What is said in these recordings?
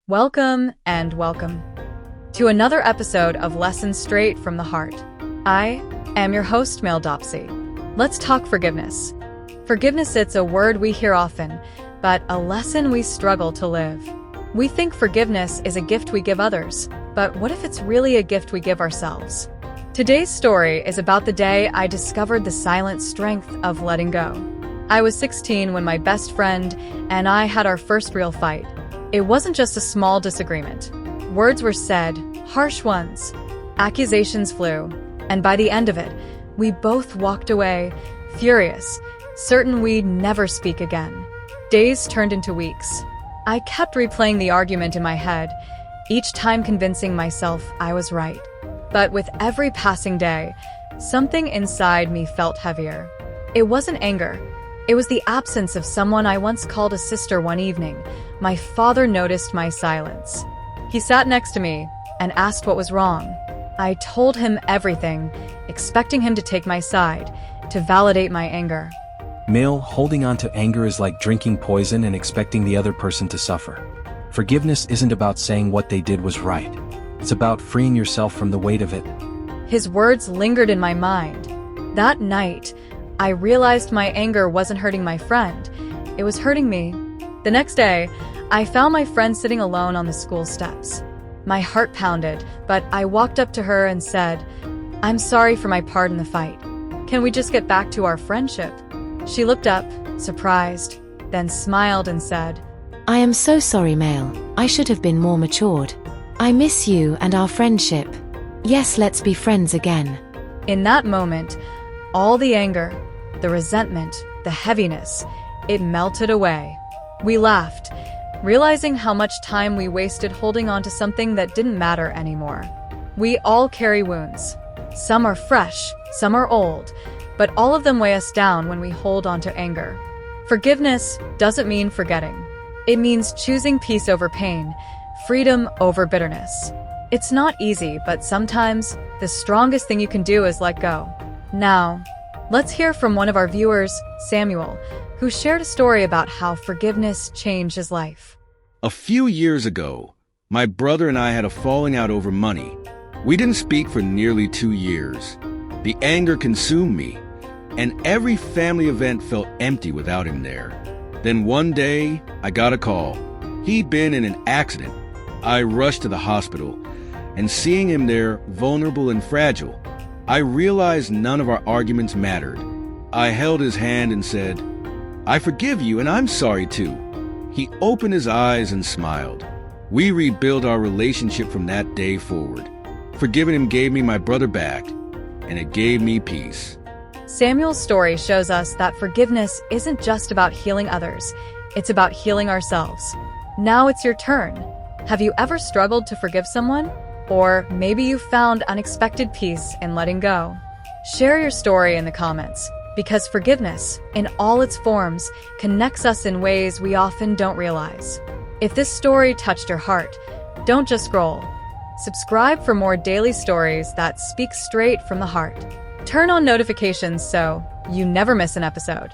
Welcome and welcome to another episode of Lessons Straight from the Heart. I am your host, Mel Dopsy. Let's talk forgiveness. Forgiveness, it's a word we hear often, but a lesson we struggle to live. We think forgiveness is a gift we give others, but what if it's really a gift we give ourselves? Today's story is about the day I discovered the silent strength of letting go. I was 16 when my best friend and I had our first real fight. It wasn't just a small disagreement. Words were said, harsh ones. Accusations flew, and by the end of it, we both walked away, furious, certain we'd never speak again. Days turned into weeks. I kept replaying the argument in my head, each time convincing myself I was right. But with every passing day, something inside me felt heavier. It wasn't anger. It was the absence of someone I once called a sister. One evening, my father noticed my silence. He sat next to me and asked what was wrong. I told him everything, expecting him to take my side, to validate my anger. Male, holding on to anger is like drinking poison and expecting the other person to suffer. Forgiveness isn't about saying what they did was right. It's about freeing yourself from the weight of it. His words lingered in my mind. That night, I realized my anger wasn't hurting my friend. It was hurting me. The next day, I found my friend sitting alone on the school steps. My heart pounded, but I walked up to her and said, "I'm sorry for my part in the fight. Can we just get back to our friendship?" She looked up, surprised, then smiled and said, "I am so sorry, Male. I should have been more matured. I miss you and our friendship. Yes, let's be friends again." In that moment, all the anger, the resentment, the heaviness, it melted away. We laughed, realizing how much time we wasted holding on to something that didn't matter anymore. We all carry wounds. Some are fresh, some are old, but all of them weigh us down when we hold on to anger. Forgiveness doesn't mean forgetting. It means choosing peace over pain, freedom over bitterness. It's not easy, but sometimes the strongest thing you can do is let go. Now, let's hear from one of our viewers, Samuel, who shared a story about how forgiveness changed his life. A few years ago, my brother and I had a falling out over money. We didn't speak for nearly 2 years. The anger consumed me, and every family event felt empty without him there. Then one day, I got a call. He'd been in an accident. I rushed to the hospital, and seeing him there, vulnerable and fragile, I realized none of our arguments mattered. I held his hand and said, "I forgive you, and I'm sorry too." He opened his eyes and smiled. We rebuilt our relationship from that day forward. Forgiving him gave me my brother back, and it gave me peace. Samuel's story shows us that forgiveness isn't just about healing others, it's about healing ourselves. Now it's your turn. Have you ever struggled to forgive someone? Or maybe you found unexpected peace in letting go? Share your story in the comments, because forgiveness, in all its forms, connects us in ways we often don't realize. If this story touched your heart, don't just scroll. Subscribe for more daily stories that speak straight from the heart. Turn on notifications so you never miss an episode.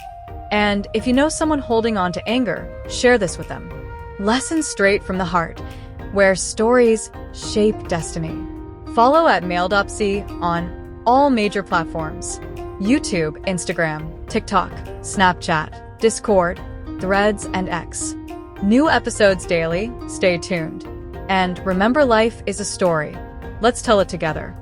And if you know someone holding on to anger, share this with them. Lessons Straight from the Heart, where stories shape destiny. Follow at MaleDopsy on all major platforms: YouTube, Instagram, TikTok, Snapchat, Discord, Threads, and X. New episodes daily. Stay tuned. And remember, life is a story. Let's tell it together.